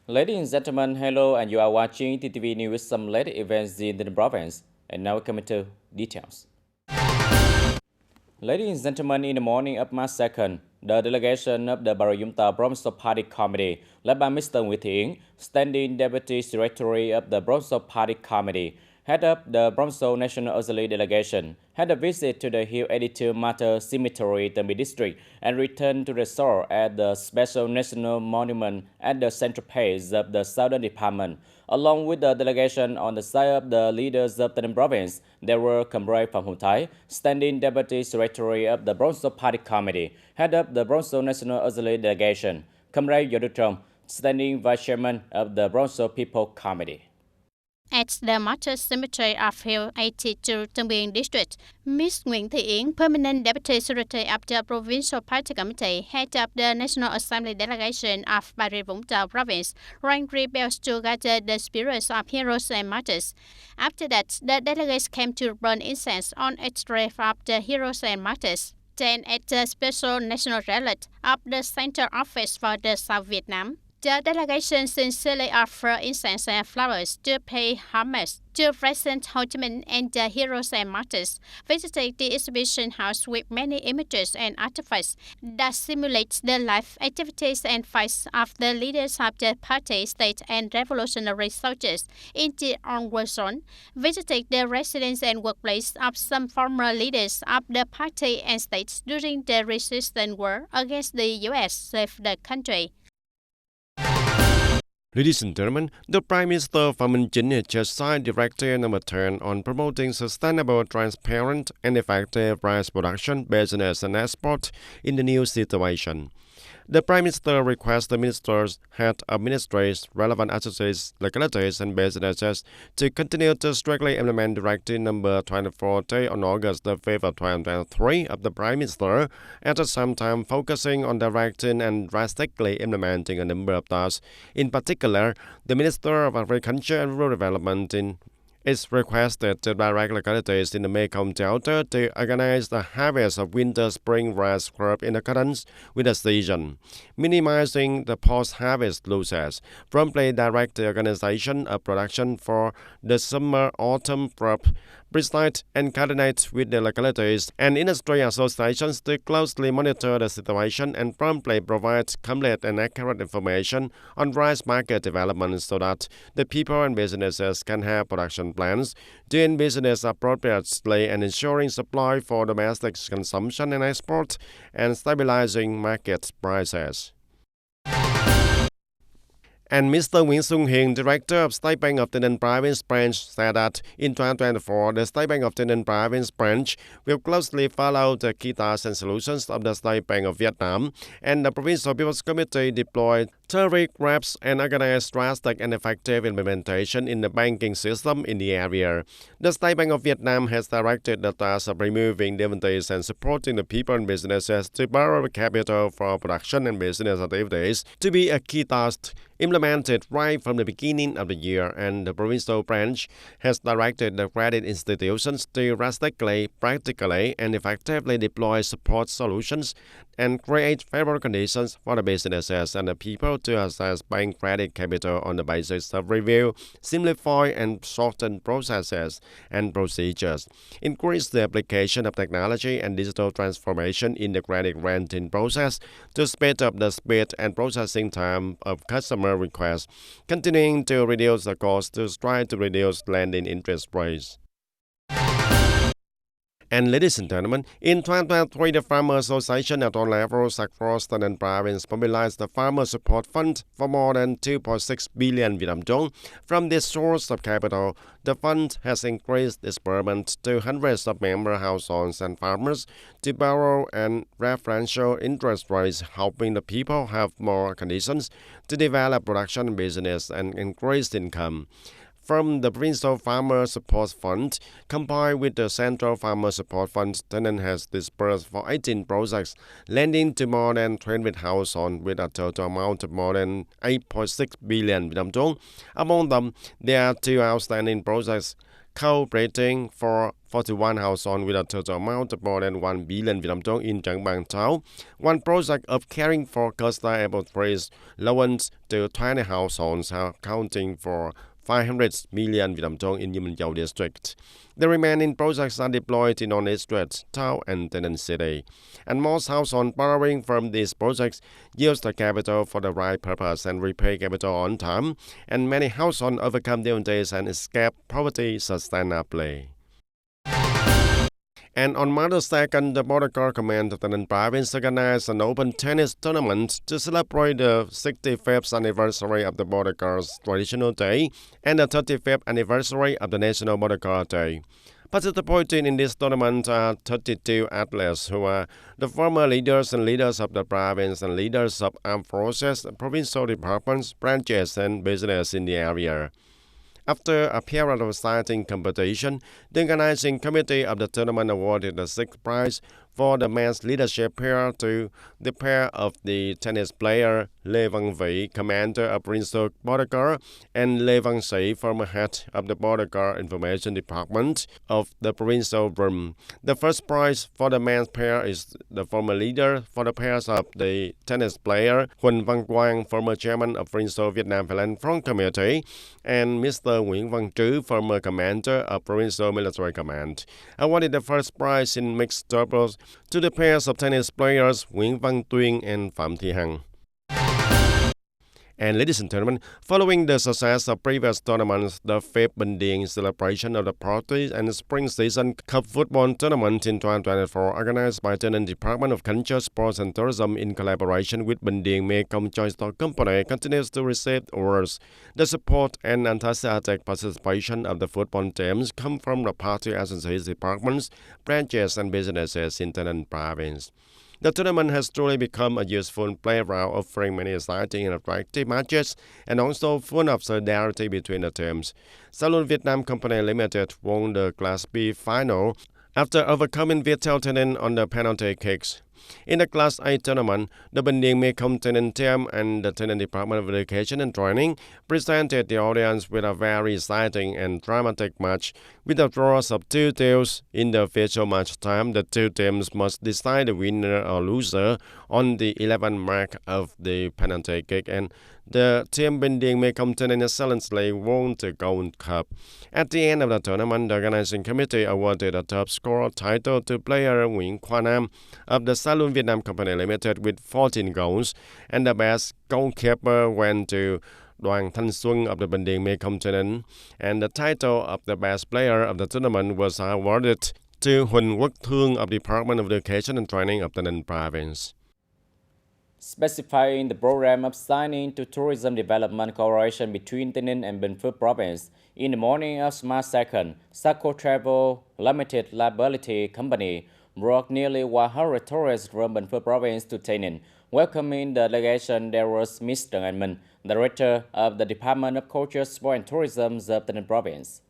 Ladies and gentlemen, hello, and you are watching TTV News with some latest events in the province. And now coming to details. Ladies and gentlemen, in the morning of March 2nd, the delegation of the Barayumta Provincial Party Committee, led by Mr. Nguyễn Thị, standing Deputy Secretary of the Provincial Party Committee, head up the Provincial National Assembly delegation, had a visit to the Hill 82 Martyr Cemetery, Tembi District, and returned to the store at the Special National Monument at the central place of the Southern Department. Along with the delegation on the side of the leaders of the province, there were Comrade Phạm Hùng Thái, standing Deputy Secretary of the Provincial Party Committee, head up the Provincial National Assembly delegation, Comrade Yo Trong, standing Vice Chairman of the Provincial People Committee. At the Martyr Cemetery of Hill 82 Tembi District, Ms. Nguyễn Thị, Permanent Deputy Secretary of the Provincial Party Committee, head of the National Assembly delegation of Bà Rịa Vũng Tàu Province, rang bells to gather the spirits of heroes and martyrs. After that, the delegates came to burn incense on a grave of the heroes and martyrs. Then at the Special National Relic of the Center Office for the South Vietnam, the delegation sincerely offered incense and flowers to pay homage to President Ho Chi Minh and the heroes and martyrs, visited the exhibition house with many images and artifacts that simulate the life, activities, and fights of the leaders of the party, state, and revolutionary soldiers in the armed war zone, visited the residence and workplace of some former leaders of the party and state during the resistance war against the U.S. saved the country. Ladies and gentlemen, the Prime Minister Phạm Minh Chính just signed Directive Number 10 on promoting sustainable, transparent, and effective rice production, business, and export in the new situation. The Prime Minister requests the ministers, head of ministries, relevant agencies, localities, and businesses to continue to strictly implement Directive Number 24 on August 5th of 2023 of the Prime Minister, at the same time focusing on directing and drastically implementing a number of tasks. In particular, the Minister of Agriculture and Rural Development is requested to direct localities in the Mekong Delta to organize the harvest of winter-spring rice crop in accordance with the season, minimizing the post-harvest losses, promptly direct the organization of production for the summer-autumn crop, preside and coordinate with the localities and industry associations to closely monitor the situation and promptly provide complete and accurate information on rice market development so that the people and businesses can have production plans, doing business appropriately and ensuring supply for domestic consumption and export, and stabilizing market prices. And Mr. Nguyễn Xuân Hiền, Director of State Bank of TayNinhTV Province Branch, said that in 2024, the State Bank of TayNinhTV Province Branch will closely follow the key tasks and solutions of the State Bank of Vietnam, and the Provincial People's Committee deployed 30 reps and organized drastic and effective implementation in the banking system in the area. The State Bank of Vietnam has directed the task of removing dependencies and supporting the people and businesses to borrow capital for production and business activities to be a key task implemented right from the beginning of the year, and the provincial branch has directed the credit institutions to drastically, practically, and effectively deploy support solutions and create favorable conditions for the businesses and the people to access bank credit capital on the basis of review, simplify and shorten processes and procedures, increase the application of technology and digital transformation in the credit granting process to speed up the speed and processing time of customer requests, continuing to reduce the cost to strive to reduce lending interest rates. And ladies and gentlemen, in 2023, the Farmer Association at all levels across the province mobilized the Farmer Support Fund for more than 2.6 billion Vietnam dong. From this source of capital, the fund has increased disbursement to hundreds of member households and farmers to borrow and preferential interest rates, helping the people have more conditions to develop production business and increase income. From the Provincial Farmer Support Fund, combined with the Central Farmer Support Fund, TayNinhTV has disbursed for 18 projects, lending to more than 20 households with a total amount of more than 8.6 billion Vietnam dong. Among them, there are two outstanding projects cooperating for 41 households with a total amount of more than 1 billion Vietnam dong in Trang Bang Thao. One project of caring for coastal trees loans to 20 households, accounting for 500 million Vietnam dong in Yemen Châu district. The remaining projects are deployed in non-East Strait, Thao and Tây Ninh City. And most households borrowing from these projects use the capital for the right purpose and repay capital on time. And many households overcome difficulties and escape poverty sustainably. And on March 2nd, the Border Guard Command of the province organized an open tennis tournament to celebrate the 65th anniversary of the Border Guard's traditional day and the 35th anniversary of the National Border Guard Day. Participating in this tournament are 32 athletes who are the former leaders and leaders of the province and leaders of armed forces, provincial departments, branches, and business in the area. After a period of exciting competition, the organizing committee of the tournament awarded the sixth prize for the men's leadership pair to the pair of the tennis player Lê Văn Vĩ, commander of Provincial Border Guard, and Lê Văn Sĩ, former head of the Border Guard Information Department of the provincial room. The first prize for the men's pair is the former leader for the pairs of the tennis player Huỳnh Văn Quang, former chairman of Provincial Vietnam Thailand Front Committee, and Mr. Nguyễn Văn Trứ, former commander of Provincial Military Command. Awarded the first prize in mixed doubles to the pairs of tennis players Nguyễn Văn Tuyên and Phạm Thị Hằng. And ladies and gentlemen, following the success of previous tournaments, the fifth Bình Điền celebration of the party and spring season cup football tournament in 2024, organized by TayNinhTV Department of Culture, Sports and Tourism in collaboration with Bình Điền Mekong Joint Stock Company, continues to receive awards. The support and enthusiastic participation of the football teams come from the party agencies, departments, branches, and businesses in TayNinhTV province. The tournament has truly become a useful playground, offering many exciting and attractive matches and also full of solidarity between the teams. Salon Vietnam Company Limited won the Class B final after overcoming Viettel Thanh on the penalty kicks. In the Class A tournament, the Bình Điền Mekong TayNinhTV team and the TayNinhTV Department of Education and Training presented the audience with a very exciting and dramatic match. With the draws of 2-2 in the official match time, the two teams must decide the winner or loser on the 11th mark of the penalty kick, and the team Bình Điền Mekong TayNinhTV excellently won the Gold Cup. At the end of the tournament, the organizing committee awarded a top scorer title to player Nguyễn Khoa Nam of the Salon Vietnam Company Limited with 14 goals, and the best goalkeeper went to Đoàn Thanh Xuân of the Bình Điền Mekong TayNinhTV, and the title of the best player of the tournament was awarded to Huỳnh Quốc Thương of the Department of Education and Training of TayNinhTV province. Specifying the program of signing to tourism development cooperation between TayNinhTV and Bình Phước province, in the morning of March 2nd, Saco Travel Limited Liability Company brought nearly 100 tourists from Bình Phước province to TayNinhTV. Welcoming the delegation, there was Mr. Anh Minh, Director of the Department of Culture, Sport and Tourism of TayNinhTV province.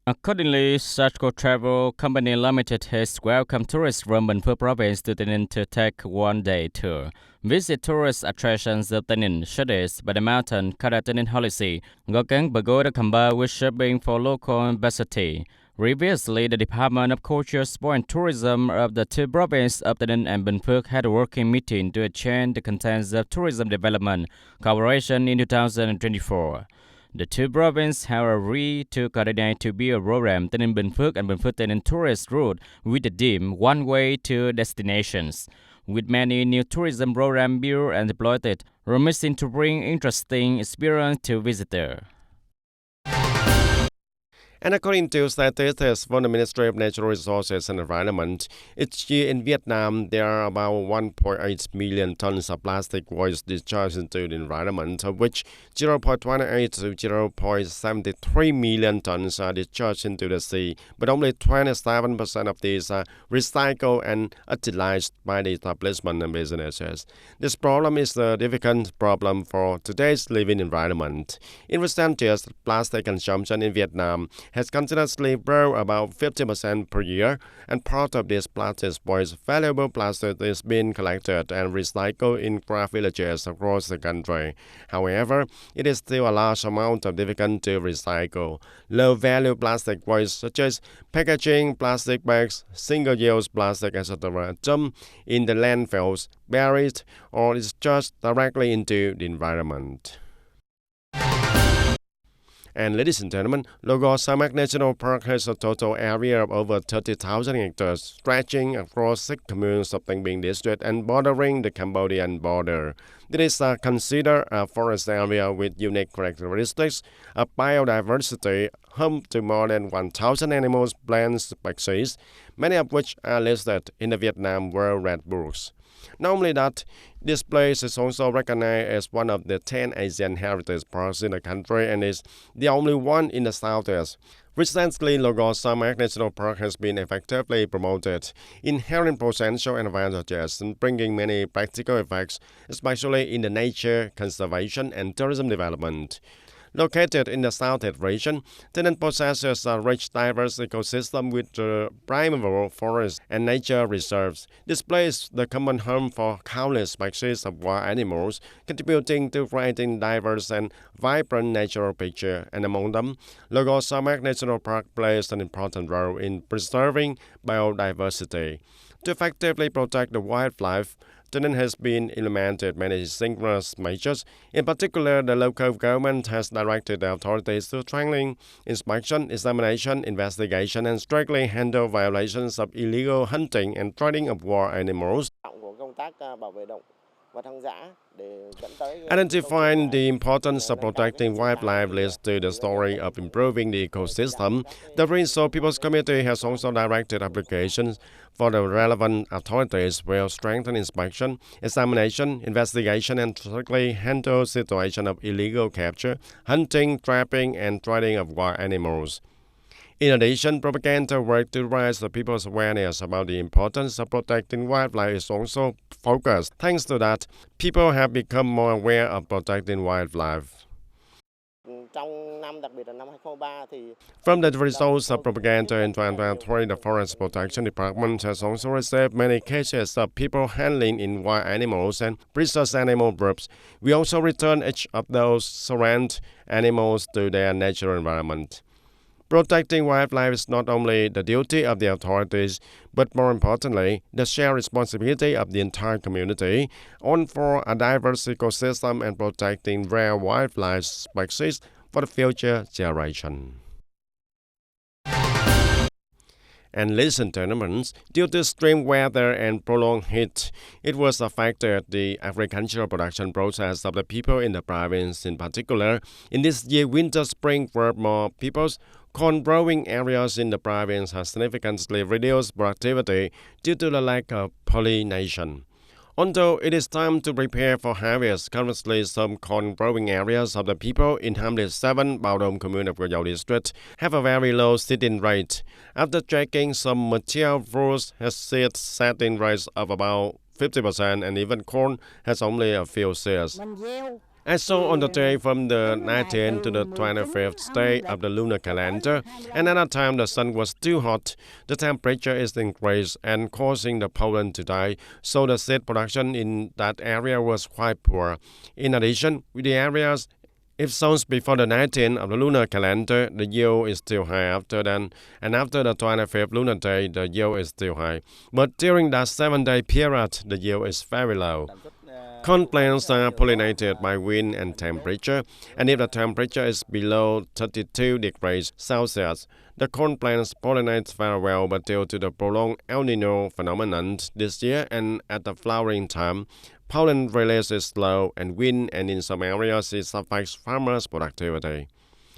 Accordingly, Saco Travel Company Limited has welcomed tourists from Bình Phước province to TayNinhTV to take one-day tour. Visit tourist attractions of TayNinhTV, such as by the mountain, Kara TayNinhTV Holisy, Gokeng Pagoda combined with shopping for local basicity. Previously, the Department of Culture, Sport and Tourism of the two provinces of TayNinhTV and Bình Phước had a working meeting to exchange the contents of tourism development cooperation in 2024. The two provinces have agreed to coordinate to build a program TayNinhTV Bình Phước and Bình Phước TayNinhTV tourist route with the theme One Way to Destinations. With many new tourism programs built and deployed, promising to bring interesting experience to visitors. And according to statistics from the Ministry of Natural Resources and Environment, each year in Vietnam there are about 1.8 million tons of plastic waste discharged into the environment, of which 0.28 to 0.73 million tons are discharged into the sea, but only 27% of these are recycled and utilized by the establishment and businesses. This problem is a difficult problem for today's living environment. In recent years, plastic consumption in Vietnam has continuously grown about 50% per year, and part of this plastic waste, valuable plastic, is being collected and recycled in craft villages across the country. However, it is still a large amount of difficult to recycle. Low-value plastic waste such as packaging, plastic bags, single-use plastic, etc., dump in the landfills, buried, or discharged directly into the environment. And ladies and gentlemen, Logos Samak National Park has a total area of over 30,000 hectares, stretching across 6 communes of Thanh Binh district and bordering the Cambodian border. This is considered a forest area with unique characteristics, a biodiversity home to more than 1,000 animals, plant species, many of which are listed in the Vietnam World Red Books. Not only that, this place is also recognized as one of the 10 Asian heritage parks in the country and is the only one in the southeast. Recently, Logos Samak National Park has been effectively promoted, inherent potential and advantages, and bringing many practical effects, especially in the nature conservation and tourism development. Located in the southeast region, TayNinhTV possesses a rich, diverse ecosystem with primeval forests and nature reserves. This place is the common home for countless species of wild animals, contributing to creating diverse and vibrant natural picture. And among them, Logos Samak National Park plays an important role in preserving biodiversity. To effectively protect the wildlife, TayNinhTV has been implemented many synchronous measures. In particular, the local government has directed the authorities to strengthen inspection, examination, investigation, and strictly handle violations of illegal hunting and trading of wild animals. Identifying the importance of protecting wildlife leads to the story of improving the ecosystem. The Rinso People's Committee has also directed applications for the relevant authorities will strengthen inspection, examination, investigation, and strictly handle situations of illegal capture, hunting, trapping, and trading of wild animals. In addition, propaganda work to raise the people's awareness about the importance of protecting wildlife is also focused. Thanks to that, people have become more aware of protecting wildlife. From the results of propaganda in 2023, the Forest Protection Department has also received many cases of people handling in wild animals and precious animal groups. We also return each of those surround animals to their natural environment. Protecting wildlife is not only the duty of the authorities, but more importantly, the shared responsibility of the entire community on for a diverse ecosystem and protecting rare wildlife species for the future generation. And ladies and gentlemen, due to extreme weather and prolonged heat, it was affected the agricultural production process of the people in the province in particular. In this year, winter-spring were more peoples. Corn growing areas in the province have significantly reduced productivity due to the lack of pollination. Although it is time to prepare for harvest, currently some corn growing areas of the people in Hamlet 7, Bao Dom Commune of Goyao District have a very low seeding rate. After checking, some mature fruits has seed setting rates of about 50%, and even corn has only a few seeds. As so on the day from the 19th to the 25th day of the lunar calendar, another time the sun was too hot, the temperature is increased and causing the pollen to die, so the seed production in that area was quite poor. In addition, with the areas if sown before the 19th of the lunar calendar, the yield is still high after then, and after the 25th lunar day, the yield is still high. But during that 7-day period, the yield is very low. Corn plants are pollinated by wind and temperature, and if the temperature is below 32 degrees Celsius, the corn plants pollinate very well, but due to the prolonged El Nino phenomenon this year and at the flowering time, pollen release is slow and wind, and in some areas it affects farmers' productivity.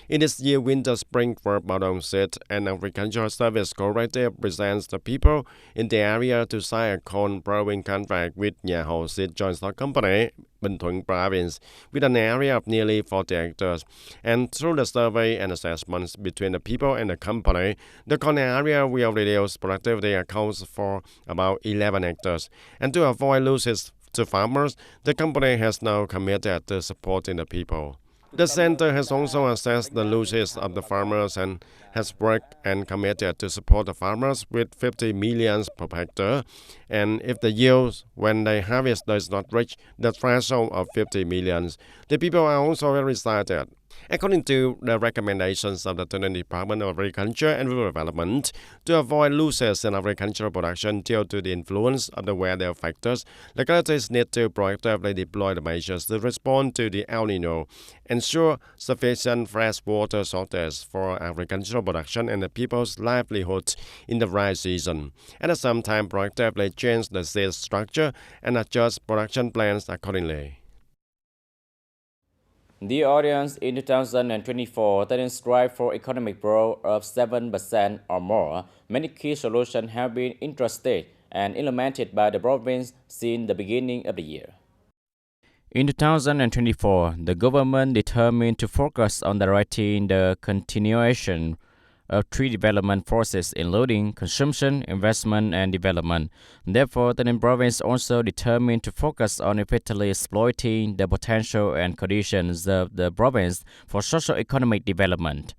In this year, winter-spring crop bottom seed and agricultural service cooperative presents the people in the area to sign a corn growing contract with Nhà Hồ Seed Joint Stock Company, Bình Thuận Province, with an area of nearly 40 hectares. And through the survey and assessments between the people and the company, the corn area will reduce productivity accounts for about 11 hectares. And to avoid losses to farmers, the company has now committed to supporting the people. The center has also assessed the losses of the farmers and has worked and committed to support the farmers with 50 million per hectare. And if the yield when they harvest does not reach the threshold of 50 million, the people are also very excited. According to the recommendations of the TayNinhTV Department of Agriculture and Rural Development, to avoid losses in agricultural production due to the influence of the weather factors, localities need to proactively deploy the measures to respond to the El Nino, ensure sufficient fresh water sources for agricultural production and the people's livelihood in the dry season. At the same time, proactively change the seed structure and adjust production plans accordingly. The audience in 2024 that strive for economic growth of 7% or more. Many key solutions have been introsted and implemented by the province since the beginning of the year. In 2024, the government determined to focus on directing the continuation of three development forces, including consumption, investment, and development. Therefore, the province also determined to focus on effectively exploiting the potential and conditions of the province for socio-economic development.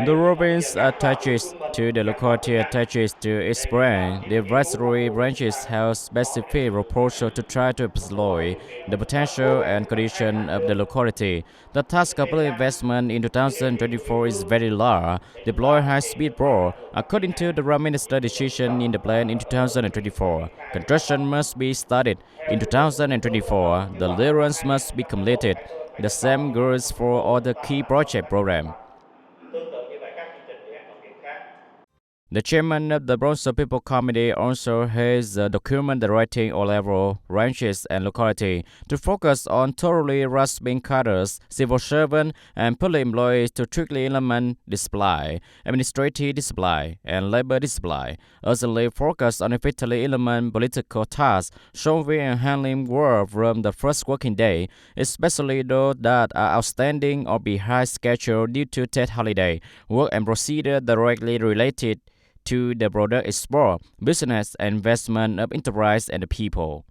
The province attaches to the locality attaches to its brand. The advisory branches have specific proposal to try to exploit the potential and condition of the locality. The task of investment in 2024 is very large. Deploy high-speed road. According to the Prime Minister's decision in the plan in 2024, construction must be started in 2024. The clearance must be completed. The same goes for all the key project program. The chairman of the Bronze People Committee also has a document directing all-level branches and locality to focus on thoroughly grasping cadres, civil servants, and public employees to strictly implement discipline, administrative discipline, and labor discipline. Urgently focus on effectively implement political tasks, solving and handling work from the first working day, especially those that are outstanding or behind schedule due to state holiday, work and procedure directly related to the broader export, business, and investment of enterprise and the people.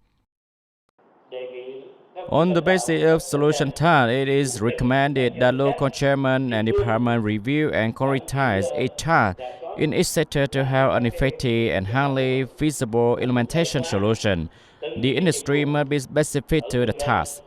On the basis of solution task, it is recommended that local chairman and department review and prioritize each task in each sector to have an effective and highly feasible implementation solution. The industry must be specific to the task.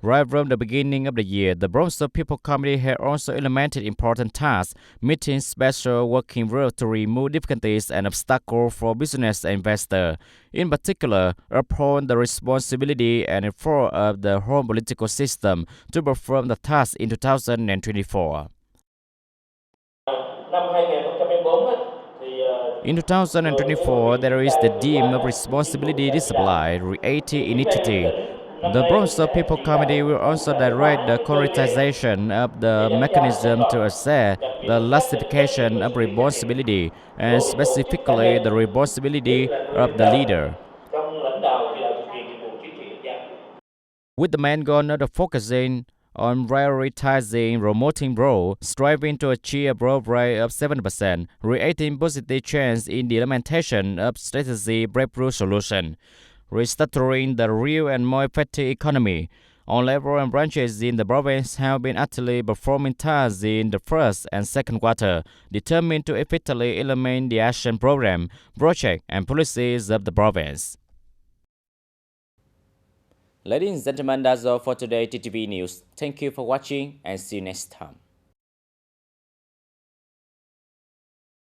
Right from the beginning of the year, the Bronze People Committee had also implemented important tasks, meeting special working groups to remove difficulties and obstacles for business and investors. In particular, uphold the responsibility and effort of the whole political system to perform the task in 2024. In 2024, there is the theme of responsibility discipline, creative initiative. The Bronze People Committee will also direct the concretization of the mechanism to assess the classification of responsibility and specifically the responsibility of the leader, with the main goal of focusing on prioritizing promoting growth, striving to achieve a growth rate of 7%, creating positive change in the implementation of strategy breakthrough solution, restructuring the real and more effective economy. All levels and branches in the province have been actively performing tasks in the first and second quarter, determined to effectively implement the action program, project, and policies of the province. Ladies and gentlemen, that's all for today TTV News. Thank you for watching and see you next time.